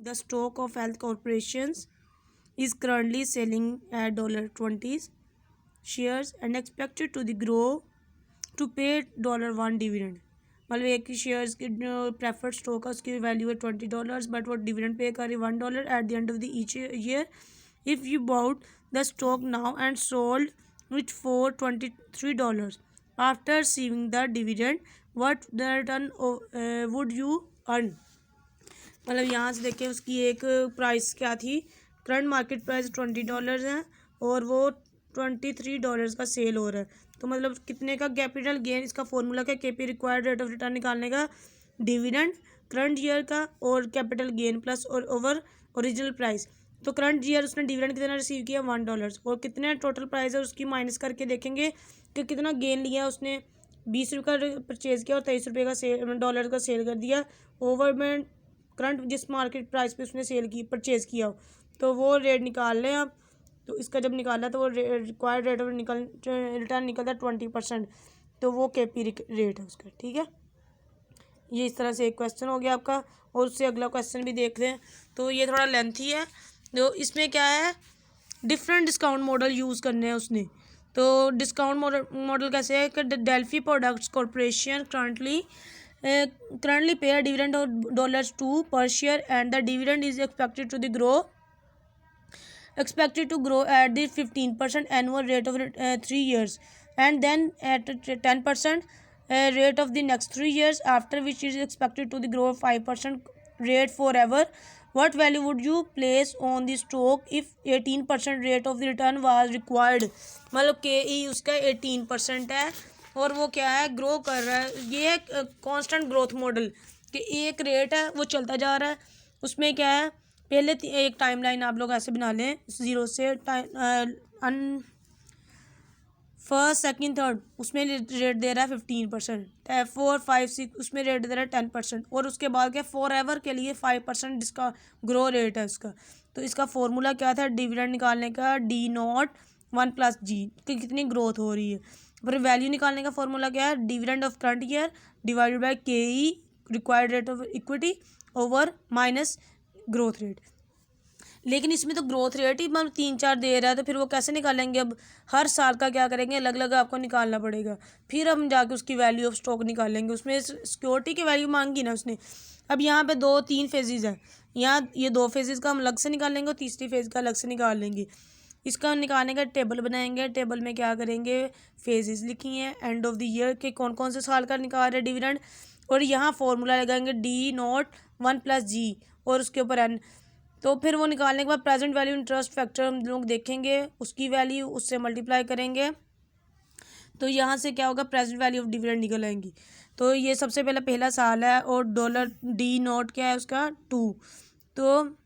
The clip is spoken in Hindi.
The stock of health corporations is currently selling at $20 shares and expected to the grow to pay $1 dividend. मतलब एक ही शेयर्स की प्रेफर्ड स्टॉक है उसकी वैल्यू है $20 बट वो डिविडेंड पे कर रही $1 at the end of the each year. If you bought the stock now and sold with for $23 after receiving the dividend what the return would you earn. मतलब यहाँ से देखिए उसकी एक प्राइस क्या थी, करंट मार्केट प्राइस $20 है और वो $23 का सेल हो रहा है। तो मतलब कितने का कैपिटल गेन, इसका फॉर्मूला क्या, KP required rate of return निकालने का, डिविडेंड करंट ईयर का और कैपिटल गेन प्लस और ओवर ओरिजिनल प्राइस। तो करंट ईयर उसने डिविडेंड कितना रिसीव किया $1 और कितने टोटल प्राइस है उसकी माइनस करके देखेंगे कि कितना गेन लिया उसने। ₹20 का परचेज़ किया और ₹23 का डॉलर का सेल कर दिया। ओवर में करंट जिस मार्केट प्राइस पे उसने सेल की परचेज़ किया हो तो वो रेट निकाल लें आप। तो इसका जब निकाला तो वो रिक्वायर्ड रेट ऑफ रिटर्न निकलता है 20%। तो वो केपी रेट है उसका। ठीक है, ये इस तरह से एक क्वेश्चन हो गया आपका। और उससे अगला क्वेश्चन भी देख लें। तो ये थोड़ा लेंथी है। तो इसमें क्या है, डिफरेंट डिस्काउंट मॉडल यूज़ करने हैं उसने। तो डिस्काउंट मॉडल कैसे है कि Delphi products corporation currently pay a dividend of $2 per share and the dividend is expected to grow at the 15% annual rate of 3 years and then at 10% rate of the next 3 years, after which it is expected to grow 5% rate forever. What value would you place on the stock if 18% rate of the return was required। मतलब के ई उसका 18% है और वो क्या है, ग्रो कर रहा है। ये कांस्टेंट ग्रोथ मॉडल कि एक रेट है वो चलता जा रहा है। उसमें क्या है, पहले एक टाइमलाइन आप लोग ऐसे बना लें, 0 से फर्स्ट सेकंड थर्ड उसमें रेट दे रहा है 15%, 4 5 6 उसमें रेट दे रहा है 10% और उसके बाद क्या, फॉर एवर के लिए 5% जिसका ग्रो रेट है उसका। तो इसका फॉर्मूला क्या था डिविडेंड निकालने का, D0 1 + G की कितनी ग्रोथ हो रही है। फिर वैल्यू निकालने का फॉर्मूला क्या है, dividend of current year divided by KE required rate of equity over minus growth rate. लेकिन इसमें तो ग्रोथ रेट ही मतलब 3-4 दे रहा है तो फिर वो कैसे निकालेंगे। अब हर साल का क्या करेंगे, अलग अलग आपको निकालना पड़ेगा, फिर हम जाके उसकी वैल्यू ऑफ स्टॉक निकालेंगे। उसमें सिक्योरिटी की वैल्यू मांगी ना उसने। अब यहाँ पे 2-3 फेजेज़ हैं, यहाँ ये 2 फेजेज़ का हम अलग से निकालेंगे और तीसरी फेज़ का अलग से निकाल लेंगे। इसका निकालने का टेबल बनाएंगे, टेबल में क्या करेंगे, फेजेज़ लिखी हैं एंड ऑफ द ईयर के कौन कौन से साल का निकाल रहे डिविडेंड, और यहाँ फॉर्मूला लगाएंगे D0 1 + G और उसके ऊपर N। तो फिर वो निकालने के बाद प्रेजेंट वैल्यू इंटरेस्ट फैक्टर हम लोग देखेंगे, उसकी वैल्यू उससे मल्टीप्लाई करेंगे तो यहाँ से क्या होगा, प्रेजेंट वैल्यू ऑफ डिविडेंड निकल आएंगी। तो ये सबसे पहला साल है और $D0 क्या है उसका 2। तो